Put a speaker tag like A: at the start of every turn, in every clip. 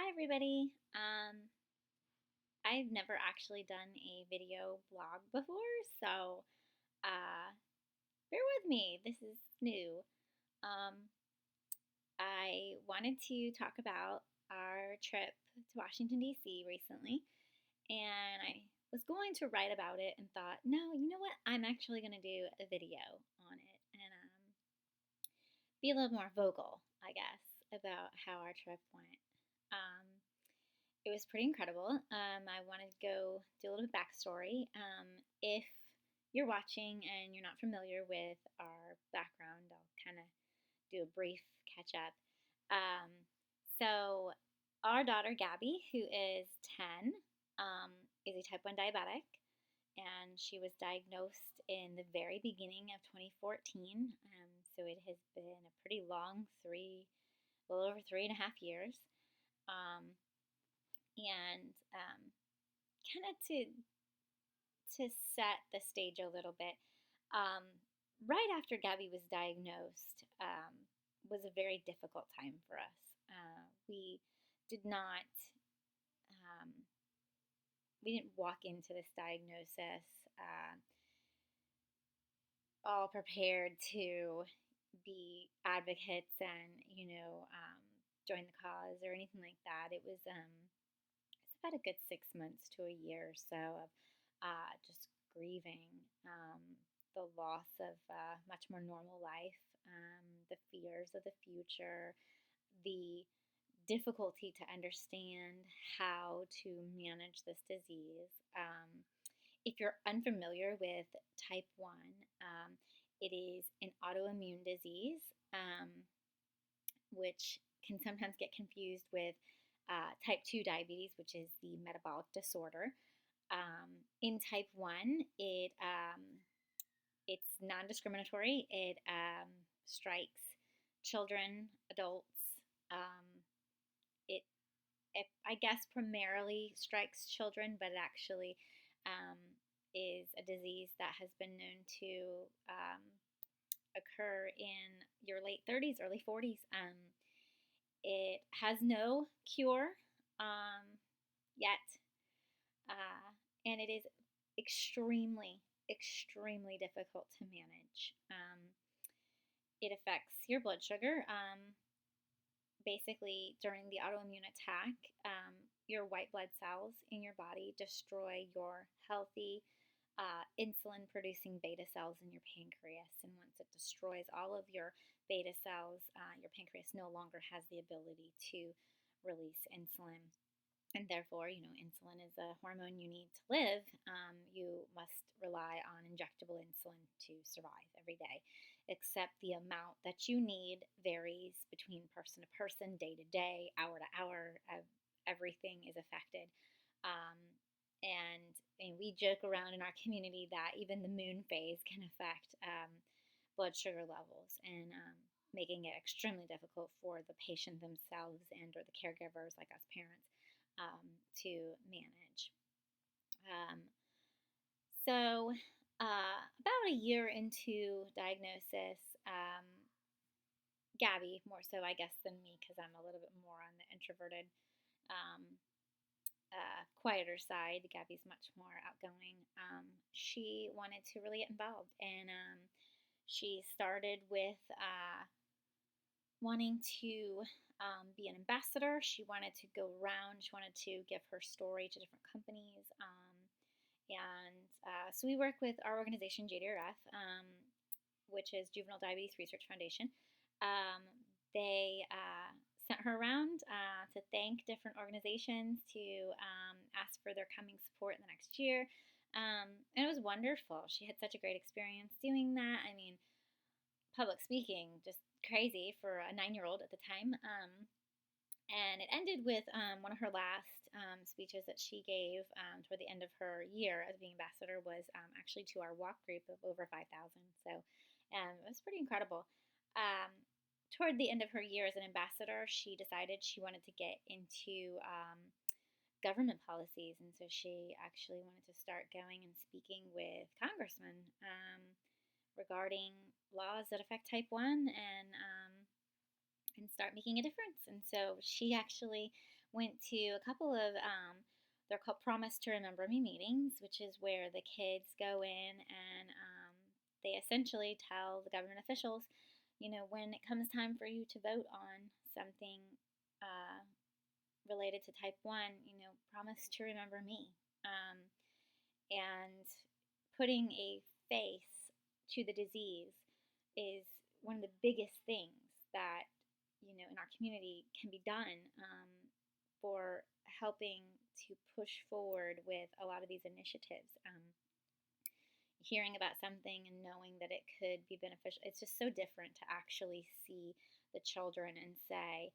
A: Hi everybody. I've never actually done a video blog before, so uh, bear with me. This is new. Um, I wanted to talk about our trip to Washington, D.C. recently, and I was going to write about it and thought, no, you know what? I'm actually going to do a video on it and be a little more vocal, I guess, about how our trip went. Um, It was pretty incredible. I wanted to go do a little backstory. If you're watching and you're not familiar with our background, I'll kind of do a brief catch up. Um, so, our daughter Gabby, who is 10, is a type 1 diabetic, and she was diagnosed in the very beginning of 2014. So, it has been a pretty long a little over 3.5 years. Um, and kind of to set the stage a little bit, um, right after Gabby was diagnosed, was a very difficult time for us. We did not um, we didn't walk into this diagnosis all prepared to be advocates and join the cause or anything like that. It's about a good 6 months to a year or so of just grieving the loss of much more normal life, the fears of the future, the difficulty to understand how to manage this disease. If you're unfamiliar with type 1, it is an autoimmune disease, which can sometimes get confused with type 2 diabetes, which is the metabolic disorder. In type 1, it's non-discriminatory. It strikes children, adults. Um, it, I guess, primarily strikes children, but it actually um, is a disease that has been known to occur in your late 30s, early 40s. It has no cure yet, and it is extremely, extremely difficult to manage. It affects your blood sugar. Basically, during the autoimmune attack, your white blood cells in your body destroy your healthy insulin producing beta cells in your pancreas. And once it destroys all of your beta cells, your pancreas no longer has the ability to release insulin. And therefore, insulin is a hormone you need to live. You must rely on injectable insulin to survive every day, except the amount that you need varies between person to person, day to day, hour to hour. Everything is affected. Um, and we joke around in our community that even the moon phase can affect blood sugar levels and making it extremely difficult for the patient themselves and or the caregivers like us parents to manage. Um, so, about a year into diagnosis, Gabby, more so, I guess, than me, because I'm a little bit more on the introverted, um, quieter side. Gabby's much more outgoing. She wanted to really get involved, and she started with wanting to be an ambassador. She wanted to go around. She wanted to give her story to different companies. So we work with our organization, JDRF, which is Juvenile Diabetes Research Foundation. They sent her around to thank different organizations, to ask for their coming support in the next year. And it was wonderful. She had such a great experience doing that. I mean, public speaking, just crazy for a 9-year-old at the time. And it ended with one of her last speeches that she gave toward the end of her year as being ambassador was actually to our walk group of over 5,000. So it was pretty incredible. Toward the end of her year as an ambassador, she decided she wanted to get into government policies. And so she actually wanted to start going and speaking with congressmen regarding laws that affect type 1 and start making a difference. And so she actually went to a couple of, they're called Promise to Remember Me meetings, which is where the kids go in and they essentially tell the government officials, when it comes time for you to vote on something uh, related to type 1, promise to remember me. And putting a face to the disease is one of the biggest things that, in our community can be done for helping to push forward with a lot of these initiatives. Hearing about something and knowing that it could be beneficial, it's just so different to actually see the children and say,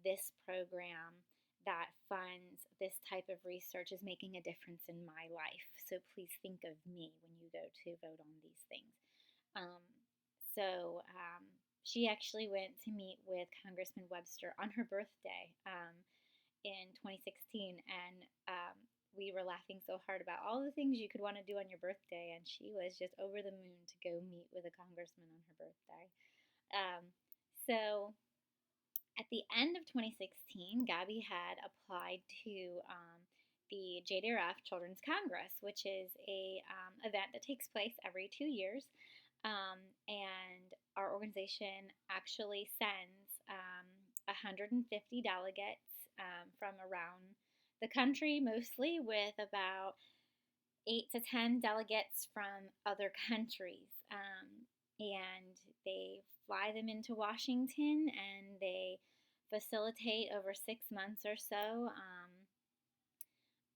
A: this program that funds this type of research is making a difference in my life. So please think of me when you go to vote on these things. Um, so she actually went to meet with Congressman Webster on her birthday in 2016, and we were laughing so hard about all the things you could want to do on your birthday, and she was just over the moon to go meet with a congressman on her birthday. So at the end of 2016, Gabby had applied to the JDRF Children's Congress, which is a event that takes place every 2 years. And our organization actually sends 150 delegates from around the country, mostly with about 8 to 10 delegates from other countries. And they fly them into Washington and they facilitate over 6 months or so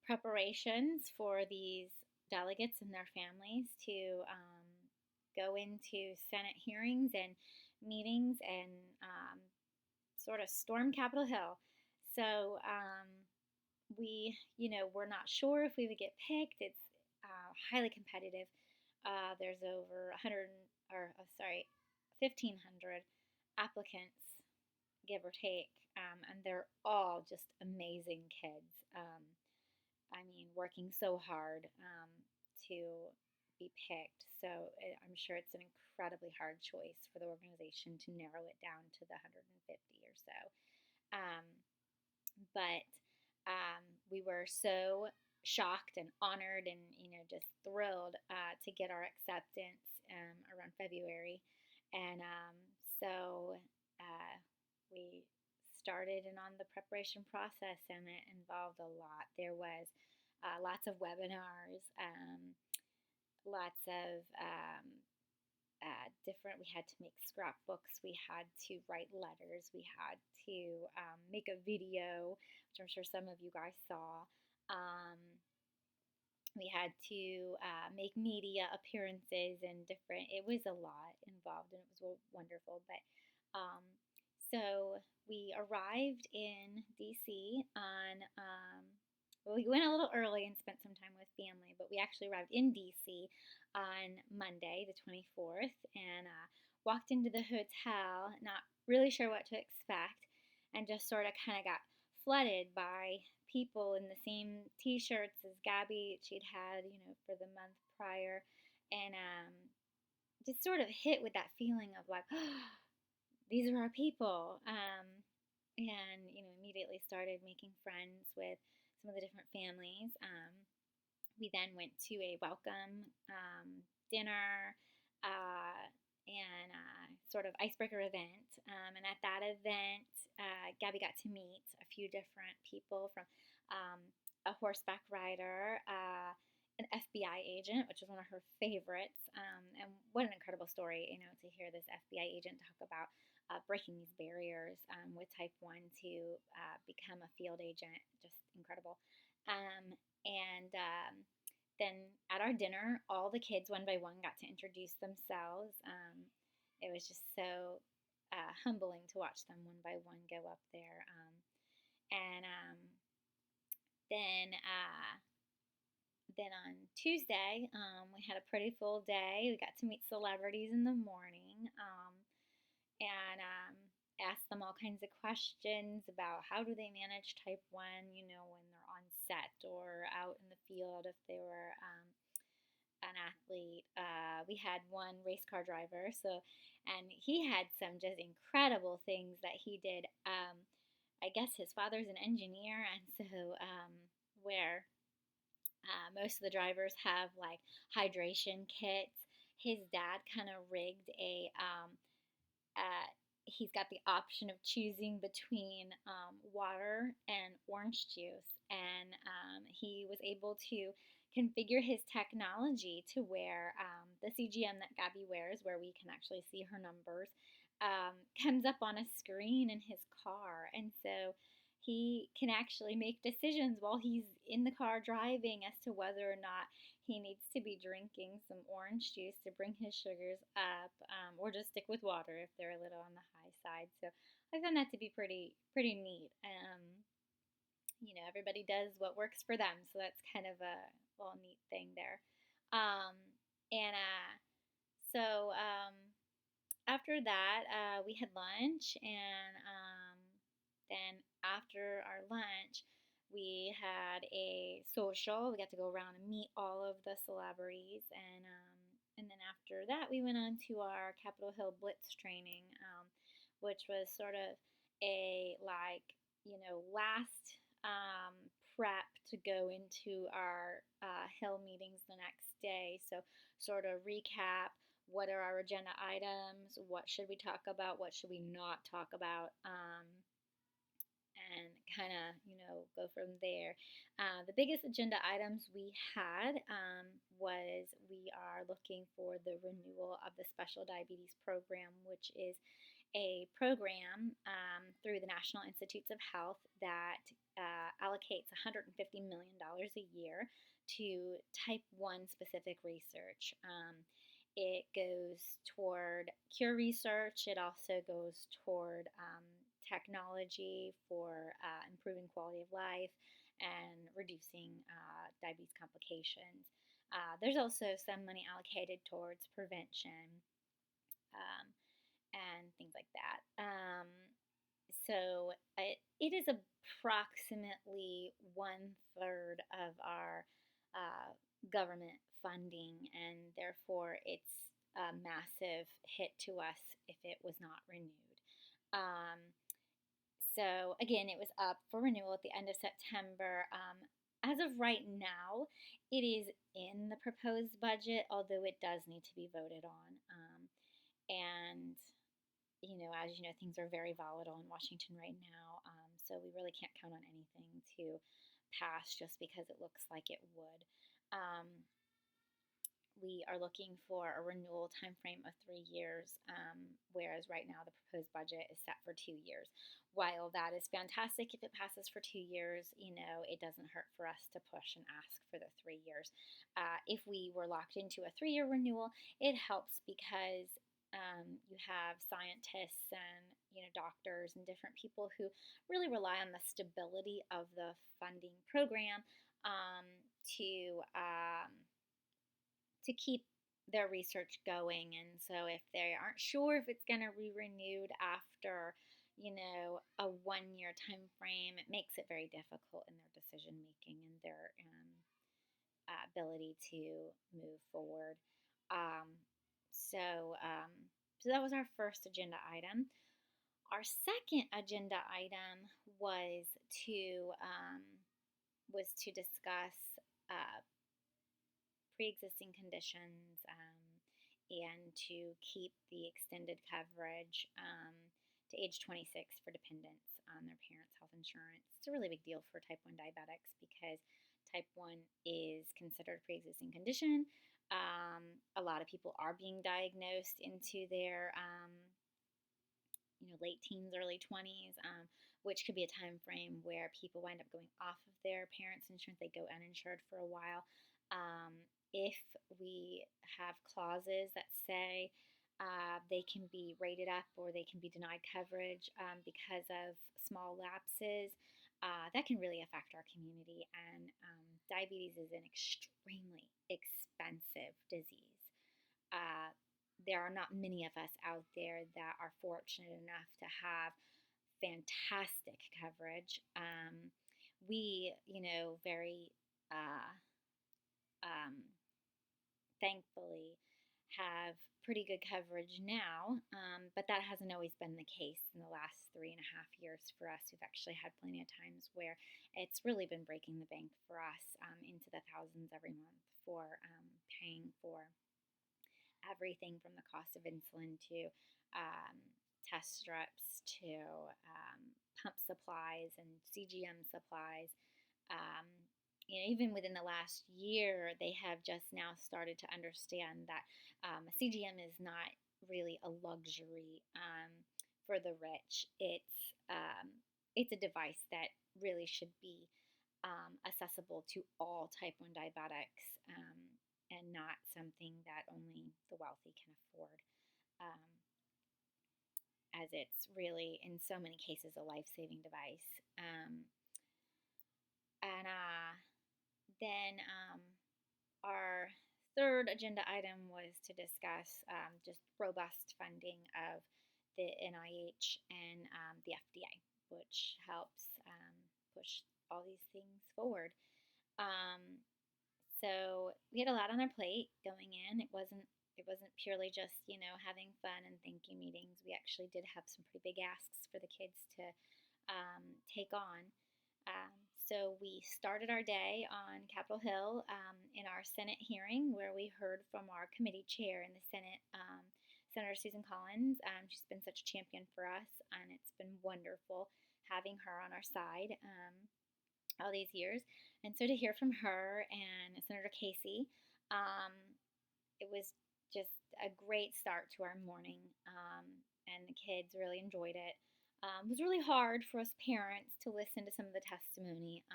A: preparations for these delegates and their families to go into Senate hearings and meetings and sort of storm Capitol Hill. So we're not sure if we would get picked. It's highly competitive. There's over 1,500 applicants, give or take, and they're all just amazing kids. Working so hard to be picked. So I'm sure it's an incredibly hard choice for the organization to narrow it down to the 150 or so. But we were so shocked and honored and just thrilled to get our acceptance around February, and so we started and on the preparation process, and it involved a lot. There was lots of webinars, lots of different. We had to make scrapbooks. We had to write letters. We had to make a video, which I'm sure some of you guys saw. We had to make media appearances and different. It was a lot involved, and it was wonderful. But so we arrived in DC on. We went a little early and spent some time with family, but we actually arrived in DC on Monday, the 24th, and walked into the hotel, not really sure what to expect, and just sort of kind of got flooded by people in the same t-shirts as Gabby she'd had, for the month prior, and just sort of hit with that feeling of like, oh, these are our people, and immediately started making friends with some of the different families. We then went to a welcome dinner and sort of icebreaker event. And at that event, Gabby got to meet a few different people, from a horseback rider, an FBI agent, which is one of her favorites. And what an incredible story, to hear this FBI agent talk about breaking these barriers with type 1 to become a field agent. Just incredible. And then at our dinner, all the kids one by one got to introduce themselves. It was just so humbling to watch them one by one go up there. And then on Tuesday, we had a pretty full day. We got to meet celebrities in the morning. And asked them all kinds of questions about how do they manage type 1, when they're on set or out in the field, if they were an athlete. We had one race car driver, and he had some just incredible things that he did. I guess his father's an engineer, and so where most of the drivers have like hydration kits. His dad kind of rigged he's got the option of choosing between water and orange juice, and he was able to configure his technology to where the CGM that Gabby wears, where we can actually see her numbers, comes up on a screen in his car, and so he can actually make decisions while he's in the car driving as to whether or not he needs to be drinking some orange juice to bring his sugars up, or just stick with water if they're a little on the high side. So I found that to be pretty neat. Everybody does what works for them, so that's kind of a little neat thing there. Um, and so after that, we had lunch, and then after our lunch, we had a social. We got to go around and meet all of the celebrities, and then after that, we went on to our Capitol Hill Blitz training, which was sort of a last prep to go into our Hill meetings the next day. So sort of recap, what are our agenda items, what should we talk about, what should we not talk about, and kind of, go from there. The biggest agenda items we had was we are looking for the renewal of the Special Diabetes Program, which is a program through the National Institutes of Health that allocates $150 million a year to type 1 specific research. It goes toward cure research. It also goes toward technology for improving quality of life and reducing diabetes complications. There's also some money allocated towards prevention and things like that. So it is approximately 1/3 of our government funding, and therefore it's a massive hit to us if it was not renewed. So again, it was up for renewal at the end of September. As of right now, it is in the proposed budget, although it does need to be voted on. And as you know, things are very volatile in Washington right now, so we really can't count on anything to pass just because it looks like it would. We are looking for a renewal time frame of 3 years, whereas right now the proposed budget is set for 2 years. While that is fantastic if it passes for 2 years, it doesn't hurt for us to push and ask for the 3 years. If we were locked into a 3-year renewal, it helps because you have scientists and doctors and different people who really rely on the stability of the funding program to keep their research going. And so if they aren't sure if it's going to be renewed after a 1-year time frame, it makes it very difficult in their decision making and their ability to move forward. So that was our first agenda item. Our second agenda item was to discuss pre-existing conditions and to keep the extended coverage to age 26 for dependents on their parents' health insurance. It's a really big deal for type 1 diabetics because type 1 is considered a pre-existing condition. A lot of people are being diagnosed into their late teens, early 20s, which could be a time frame where people wind up going off of their parents' insurance. They go uninsured for a while. If we have clauses that say they can be rated up or they can be denied coverage because of small lapses, that can really affect our community. And diabetes is an extremely expensive disease. There are not many of us out there that are fortunate enough to have fantastic coverage. We, very thankfully have pretty good coverage now, but that hasn't always been the case in the last 3.5 years for us. We've actually had plenty of times where it's really been breaking the bank for us, into the thousands every month for paying for everything from the cost of insulin to test strips to pump supplies and CGM supplies. Um, Even within the last year, they have just now started to understand that a CGM is not really a luxury for the rich. It's a device that really should be accessible to all type 1 diabetics, and not something that only the wealthy can afford, um, as it's really, in so many cases, a life saving device. And then our third agenda item was to discuss just robust funding of the NIH and the FDA, which helps push all these things forward. So we had a lot on our plate going in. It wasn't purely just having fun and thank you meetings. We actually did have some pretty big asks for the kids to take on. So we started our day on Capitol Hill in our Senate hearing, where we heard from our committee chair in the Senate, Senator Susan Collins. She's been such a champion for us, and it's been wonderful having her on our side all these years. And so to hear from her and Senator Casey, it was just a great start to our morning, and the kids really enjoyed it. It was really hard for us parents to listen to some of the testimony.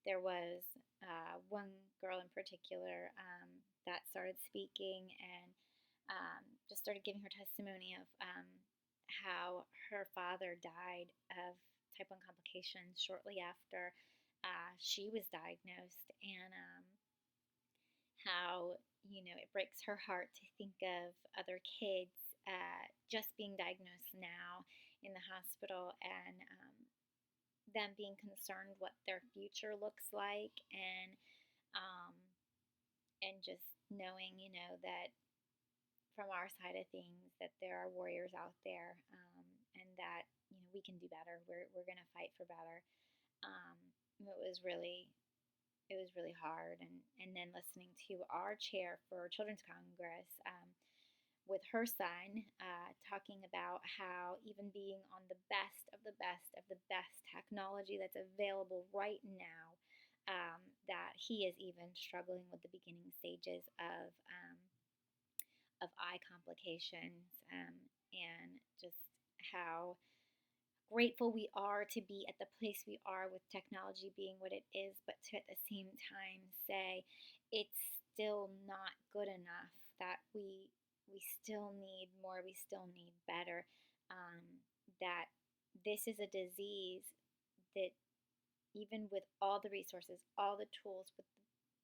A: There was one girl in particular that started speaking and just started giving her testimony of how her father died of type 1 complications shortly after she was diagnosed, and how it breaks her heart to think of other kids just being diagnosed now in the hospital, and them being concerned what their future looks like, and just knowing that from our side of things that there are warriors out there, and that we can do better. We're gonna fight for better. It was really hard, and then listening to our chair for Children's Congress, with her son, talking about how even being on the best of the best of the best technology that's available right now, that he is even struggling with the beginning stages of eye complications, and just how grateful we are to be at the place we are with technology being what it is, but to at the same time say it's still not good enough, that we still need more, we still need better, that this is a disease that even with all the resources, all the tools, with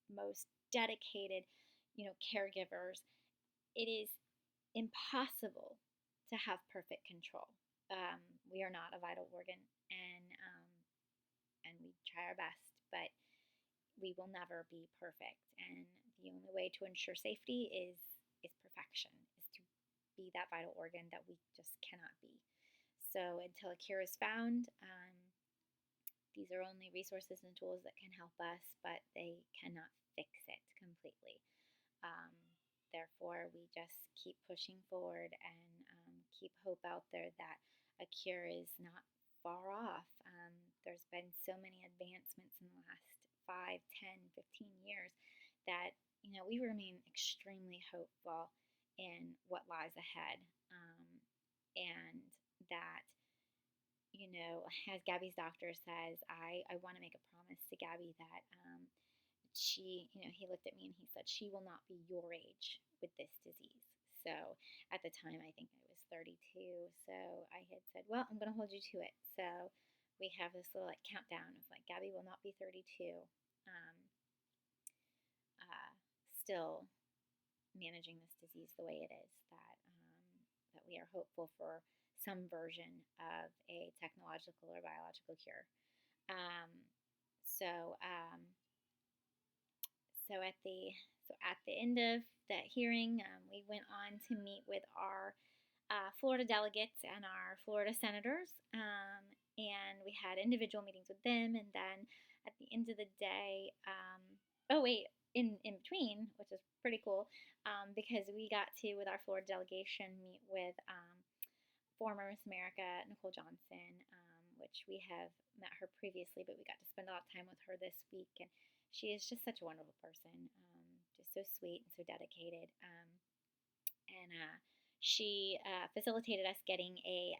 A: the most dedicated, caregivers, it is impossible to have perfect control. We are not a vital organ, and we try our best, but we will never be perfect. And the only way to ensure safety is perfection, is to be that vital organ that we just cannot be. So until a cure is found, these are only resources and tools that can help us, but they cannot fix it completely. Therefore, we just keep pushing forward and keep hope out there that a cure is not far off. There's been so many advancements in the last 5, 10, 15 years that we remain extremely hopeful in what lies ahead, and that as Gabby's doctor says, I want to make a promise to Gabby that she, he looked at me and he said, she will not be your age with this disease. So at the time, I think I was 32. So I had said, well, I'm going to hold you to it. So we have this little countdown of Gabby will not be 32. Still managing this disease the way it is, that we are hopeful for some version of a technological or biological cure. So at the So at the end of that hearing, we went on to meet with our Florida delegates and our Florida senators, and we had individual meetings with them. And then at the end of the day, oh wait, in between, which is pretty cool, because we got to, with our Florida delegation, meet with former Miss America Nicole Johnson, which we have met her previously, but we got to spend a lot of time with her this week, and she is just such a wonderful person, just so sweet and so dedicated. And she facilitated us getting a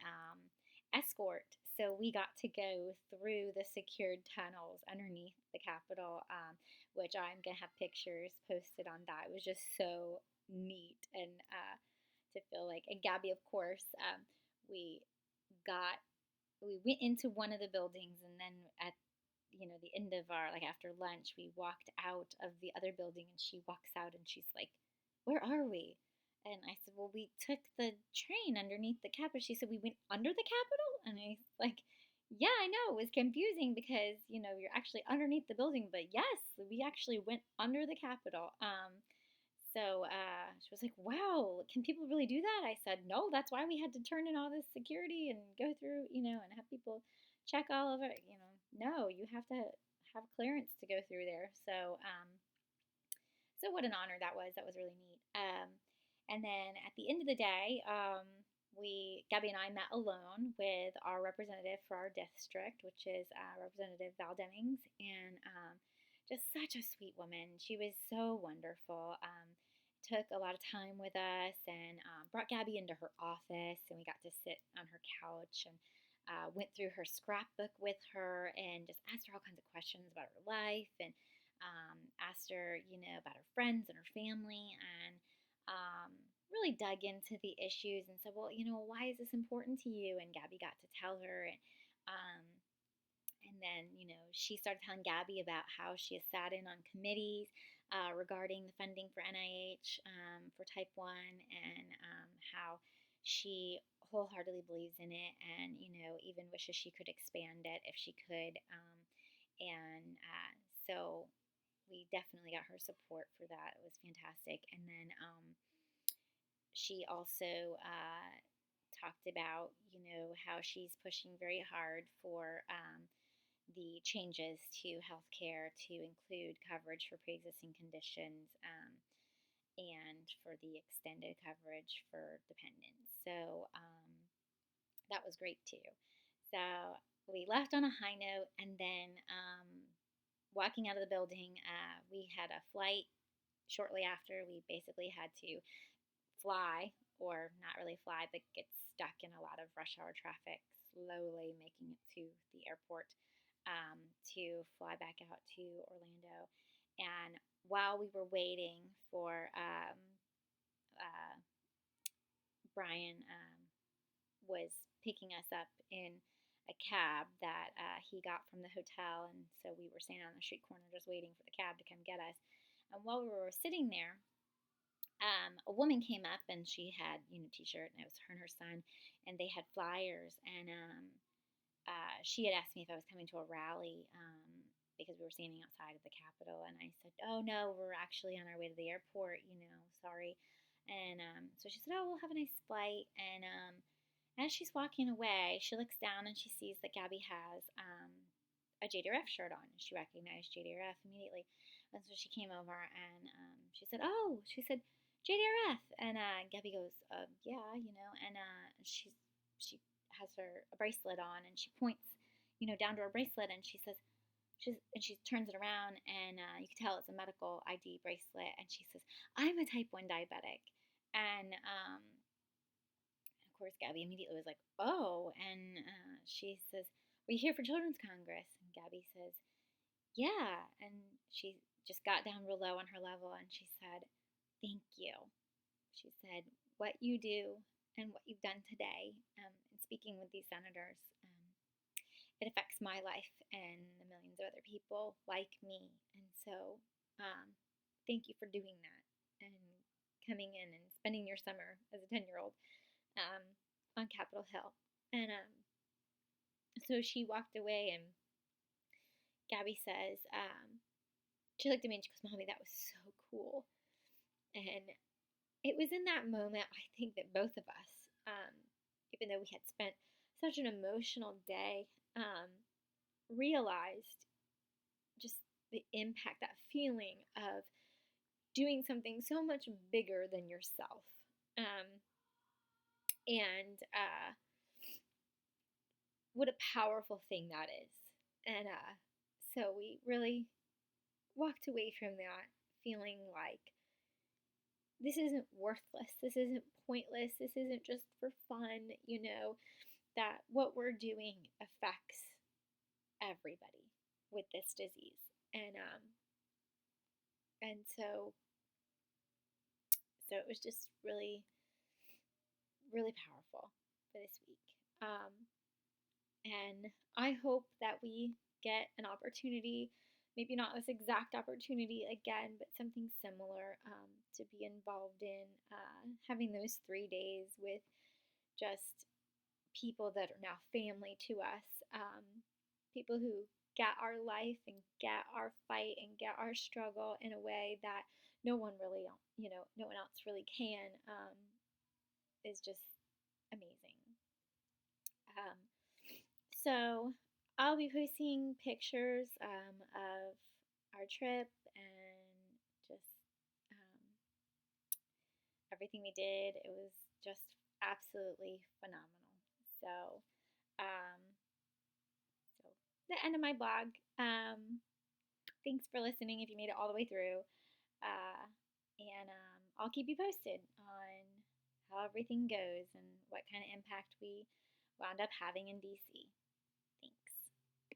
A: escort, so we got to go through the secured tunnels underneath the Capitol, which I'm gonna have pictures posted on that. It was just so neat, and to feel like, and Gabby, of course, we got we went into one of the buildings, and then at the end of our, like, after lunch, we walked out of the other building, and she walks out and she's like, "Where are we?" And I said, "Well, we took the train underneath the Capitol." She said, "We went under the Capitol?" And I was like, "Yeah, I know, it was confusing because you're actually underneath the building, but yes, we actually went under the Capitol." So she was like, "Wow, can people really do that?" I said, "No, that's why we had to turn in all this security and go through, and have people check all of it. No, you have to have clearance to go through there." So what an honor that was. That was really neat. And then at the end of the day, Gabby and I met alone with our representative for our district, which is Representative Val Dennings, and just such a sweet woman. She was so wonderful. Took a lot of time with us, and brought Gabby into her office, and we got to sit on her couch and went through her scrapbook with her and just asked her all kinds of questions about her life, and asked her, about her friends and her family, and really dug into the issues and said, "Well, why is this important to you?" And Gabby got to tell her, and then, she started telling Gabby about how she has sat in on committees regarding the funding for NIH for type 1, and how she wholeheartedly believes in it, and, even wishes she could expand it if she could. And so we definitely got her support for that. It was fantastic. And then she also talked about, how she's pushing very hard for the changes to healthcare to include coverage for pre-existing conditions, and for the extended coverage for dependents. So that was great too. So we left on a high note, and then walking out of the building, we had a flight shortly after. We basically had to fly, or not really fly, but get stuck in a lot of rush hour traffic, slowly making it to the airport, to fly back out to Orlando. And while we were waiting for Brian was picking us up in a cab that he got from the hotel, and so we were standing on the street corner just waiting for the cab to come get us. And while we were sitting there, a woman came up, and she had, t-shirt, and it was her and her son, and they had flyers, and she had asked me if I was coming to a rally, because we were standing outside of the Capitol, and I said, "Oh no, we're actually on our way to the airport, sorry." And so she said, "Oh, we'll have a nice flight." And as she's walking away, she looks down and she sees that Gabby has a JDRF shirt on. She recognized JDRF immediately. And so she came over, and she said, "Oh," she said, "JDRF." And Gabby goes, "Yeah, and she has a bracelet on, and she points, down to her bracelet, and she turns it around, and you can tell it's a medical ID bracelet, and she says, "I'm a type 1 diabetic." And of course, Gabby immediately was like, "Oh," and she says, "Were you here for Children's Congress?" And Gabby says, "Yeah." And she just got down real low on her level, and she said, "Thank you." She said, "What you do and what you've done today, in speaking with these senators, it affects my life and the millions of other people like me. And so thank you for doing that, and coming in and spending your summer as a 10-year-old on Capitol Hill." And so she walked away, and Gabby says, she looked at me and she goes, "Mommy, that was so cool." And it was in that moment, I think, that both of us, even though we had spent such an emotional day, realized just the impact, that feeling of doing something so much bigger than yourself. And what a powerful thing that is. And so we really walked away from that feeling like this isn't worthless, this isn't pointless, this isn't just for fun, that what we're doing affects everybody with this disease. And so it was just really, really powerful for this week. And I hope that we get an opportunity, maybe not this exact opportunity again, but something similar, to be involved in having those 3 days with just people that are now family to us, people who get our life and get our fight and get our struggle in a way that no one really, no one else really can, is just amazing. Um, so I'll be posting pictures of our trip and just um, everything we did. It was just absolutely phenomenal. So, um, so the end of my blog. Thanks for listening if you made it all the way through. And I'll keep you posted on how everything goes and what kind of impact we wound up having in DC.